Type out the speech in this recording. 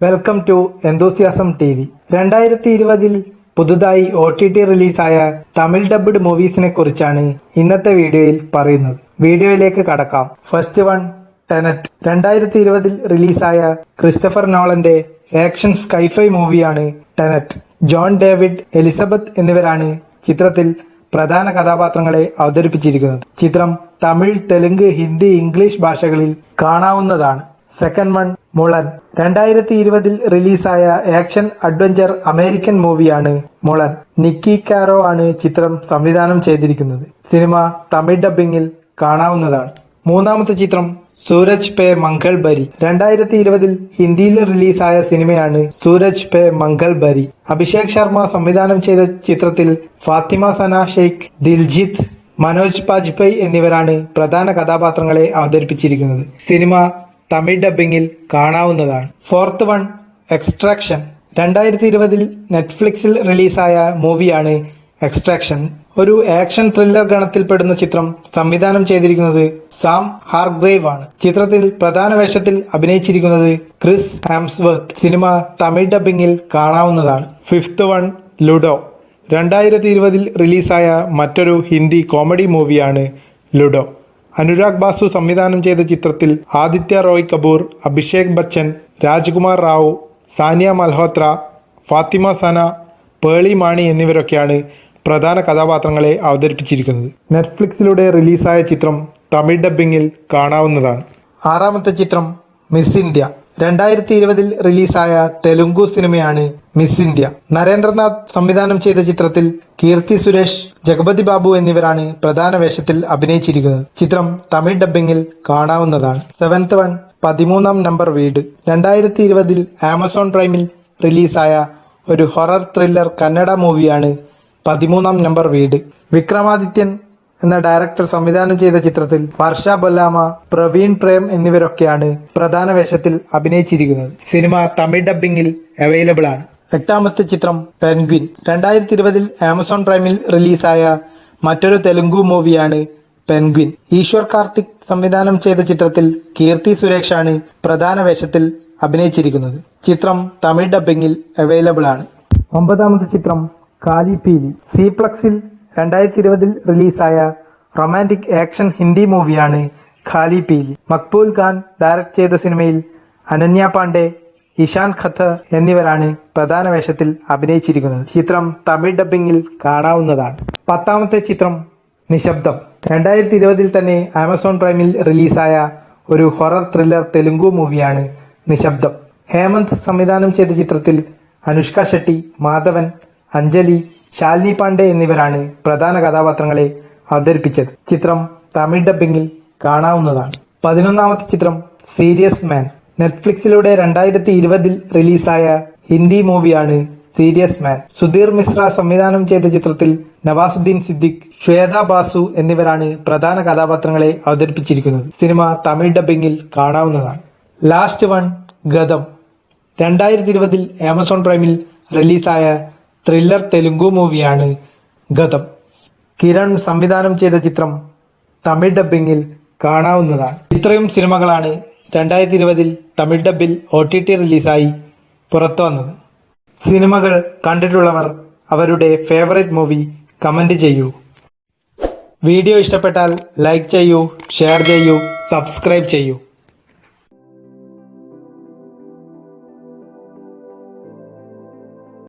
Welcome to എന്തൂസിയാസം TV. 2020 പുതുതായി OTT റിലീസായ Tamil dubbed മൂവീസിനെ കുറിച്ചാണ് ഇന്നത്തെ വീഡിയോയിൽ പറയുന്നത്. വീഡിയോയിലേക്ക് കടക്കാം. First one, Tenet. 2020 റിലീസായ ക്രിസ്റ്റഫർ നോളന്റെ ആക്ഷൻ സ്കൈഫൈ മൂവിയാണ് ടെനറ്റ്. ജോൺ ഡേവിഡ്, എലിസബത്ത് എന്നിവരാണ് ചിത്രത്തിൽ പ്രധാന കഥാപാത്രങ്ങളെ അവതരിപ്പിച്ചിരിക്കുന്നത്. ചിത്രം തമിഴ്, തെലുങ്ക്, ഹിന്ദി, ഇംഗ്ലീഷ് ഭാഷകളിൽ കാണാവുന്നതാണ്. Second one, മുളൻ. 2020 റിലീസായ ആക്ഷൻ അഡ്വഞ്ചർ അമേരിക്കൻ മൂവിയാണ് മുളൻ. നിക്കി കാരോ ആണ് ചിത്രം സംവിധാനം ചെയ്തിരിക്കുന്നത്. സിനിമ തമിഴ് ഡബ്ബിംഗിൽ കാണാവുന്നതാണ്. മൂന്നാമത്തെ ചിത്രം സൂരജ് പേ മംഗൾ ബരി. 2020 ഹിന്ദിയിൽ റിലീസായ സിനിമയാണ് സൂരജ് പേ മംഗൾ ബരി. അഭിഷേക് ശർമ്മ സംവിധാനം ചെയ്ത ചിത്രത്തിൽ ഫാത്തിമ സന ഷെയ്ഖ്, ദിൽജിത്ത്, മനോജ് ബാജ്പേയി എന്നിവരാണ് പ്രധാന കഥാപാത്രങ്ങളെ അവതരിപ്പിച്ചിരിക്കുന്നത്. സിനിമ തമിഴ് ഡബ്ബിംഗിൽ കാണാവുന്നതാണ്. Fourth one, extraction. 2020 നെറ്റ്ഫ്ലിക്സിൽ റിലീസായ മൂവിയാണ് എക്സ്ട്രാക്ഷൻ. ഒരു ആക്ഷൻ ത്രില്ലർ ഗണത്തിൽപ്പെടുന്ന ചിത്രം സംവിധാനം ചെയ്തിരിക്കുന്നത് സാം ഹാർഗ്രേവ് ആണ്. ചിത്രത്തിൽ പ്രധാന വേഷത്തിൽ അഭിനയിച്ചിരിക്കുന്നത് ക്രിസ് ഹാംസ്വർത്ത്. സിനിമ തമിഴ് ഡബ്ബിംഗിൽ കാണാവുന്നതാണ്. Fifth one, ludo. 2020 റിലീസായ മറ്റൊരു ഹിന്ദി കോമഡി മൂവിയാണ് ലുഡോ. അനുരാഗ് ബാസു സംവിധാനം ചെയ്ത ചിത്രത്തിൽ ആദിത്യ റോയ് കപൂർ, അഭിഷേക് ബച്ചൻ, രാജ്കുമാർ റാവു, സാനിയ മൽഹോത്ര, ഫാത്തിമ സന, പേളി മാണി എന്നിവരൊക്കെയാണ് പ്രധാന കഥാപാത്രങ്ങളെ അവതരിപ്പിച്ചിരിക്കുന്നത്. നെറ്റ്ഫ്ലിക്സിലൂടെ റിലീസായ ചിത്രം തമിഴ് ഡബ്ബിംഗിൽ കാണാവുന്നതാണ്. ആറാമത്തെ ചിത്രം മിസ് ഇന്ത്യ. 2020 റിലീസായ തെലുങ്കു സിനിമയാണ് മിസ് ഇന്ത്യ. നരേന്ദ്രനാഥ് സംവിധാനം ചെയ്ത ചിത്രത്തിൽ കീർത്തി സുരേഷ്, ജഗപതി ബാബു എന്നിവരാണ് പ്രധാന വേഷത്തിൽ അഭിനയിച്ചിരിക്കുന്നത്. ചിത്രം തമിഴ് ഡബ്ബിംഗിൽ കാണാവുന്നതാണ്. സെവൻത് വൺ, 13-ാം നമ്പർ വീട്. 2020 ആമസോൺ പ്രൈമിൽ റിലീസായ ഒരു ഹൊറർ ത്രില്ലർ കന്നഡ മൂവിയാണ് 13-ാം നമ്പർ വീട്. വിക്രമാദിത്യൻ എന്ന ഡയറക്ടർ സംവിധാനം ചെയ്ത ചിത്രത്തിൽ വർഷ ബൊല്ലാമ, പ്രവീൺ പ്രേം എന്നിവരൊക്കെയാണ് പ്രധാന വേഷത്തിൽ അഭിനയിച്ചിരിക്കുന്നത്. സിനിമ തമിഴ് ഡബ്ബിംഗിൽ അവൈലബിൾ ആണ്. എട്ടാമത്തെ ചിത്രം പെൻഗ്വിൻ. 2020 ആമസോൺ പ്രൈമിൽ റിലീസായ മറ്റൊരു തെലുങ്കു മൂവിയാണ് പെൻഗ്വിൻ. ഈശ്വർ കാർത്തിക് സംവിധാനം ചെയ്ത ചിത്രത്തിൽ കീർത്തി സുരേഷ് ആണ് പ്രധാന വേഷത്തിൽ അഭിനയിച്ചിരിക്കുന്നത്. ചിത്രം തമിഴ് ഡബ്ബിംഗിൽ അവൈലബിൾ ആണ്. ഒമ്പതാമത്തെ ചിത്രം കാലിപീലി. സിപ്ലക്സിൽ 2020 റിലീസായ റൊമാന്റിക് ആക്ഷൻ ഹിന്ദി മൂവിയാണ് ഖാലിപീലി. മക്ബൂൽ ഖാൻ ഡയറക്ട് ചെയ്ത സിനിമയിൽ അനന്യ പാണ്ഡെ, ഇഷാൻ ഖത്തർ എന്നിവരാണ് പ്രധാന വേഷത്തിൽ അഭിനയിച്ചിരിക്കുന്നത്. ചിത്രം തമിഴ് ഡബ്ബിംഗിൽ കാണാവുന്നതാണ്. പത്താമത്തെ ചിത്രം നിശബ്ദം. 2020 തന്നെ ആമസോൺ പ്രൈമിൽ റിലീസായ ഒരു ഹൊറർ ത്രില്ലർ തെലുങ്കു മൂവിയാണ് നിശബ്ദം. ഹേമന്ത് സംവിധാനം ചെയ്ത ചിത്രത്തിൽ അനുഷ്ക ഷെട്ടി, മാധവൻ, അഞ്ജലി, ശാലിനി പാണ്ഡെ എന്നിവരാണ് പ്രധാന കഥാപാത്രങ്ങളെ അവതരിപ്പിച്ചത്. ചിത്രം തമിഴ് ഡബ്ബിംഗിൽ കാണാവുന്നതാണ്. 11ാമത്തെ ചിത്രം സീരിയസ് മാൻ. നെറ്റ്ഫ്ലിക്സിലൂടെ 2020 റിലീസായ ഹിന്ദി മൂവിയാണ് സീരിയസ് മാൻ. സുധീർ മിശ്ര സംവിധാനം ചെയ്ത ചിത്രത്തിൽ നവാസുദ്ദീൻ സിദ്ദിഖ്, ശ്വേത ബാസു എന്നിവരാണ് പ്രധാന കഥാപാത്രങ്ങളെ അവതരിപ്പിച്ചിരിക്കുന്നത്. സിനിമ തമിഴ് ഡബ്ബിംഗിൽ കാണാവുന്നതാണ്. Last one, Gatham. 2020 ആമസോൺ പ്രൈമിൽ റിലീസായ ത്രില്ലർ തെലുങ്കു മൂവിയാണ് ഗതം. കിരൺ സംവിധാനം ചെയ്ത ചിത്രം തമിഴ് ഡബ്ബിംഗിൽ കാണാവുന്നതാണ്. ഇത്രയും സിനിമകളാണ് 2020 തമിഴ് ഡബ്ബിൽ OTT റിലീസായി പുറത്തു വന്നത്. സിനിമകൾ കണ്ടിട്ടുള്ളവർ അവരുടെ ഫേവറേറ്റ് മൂവി കമന്റ് ചെയ്യൂ. വീഡിയോ ഇഷ്ടപ്പെട്ടാൽ ലൈക്ക് ചെയ്യൂ, ഷെയർ ചെയ്യൂ, സബ്സ്ക്രൈബ് ചെയ്യൂ.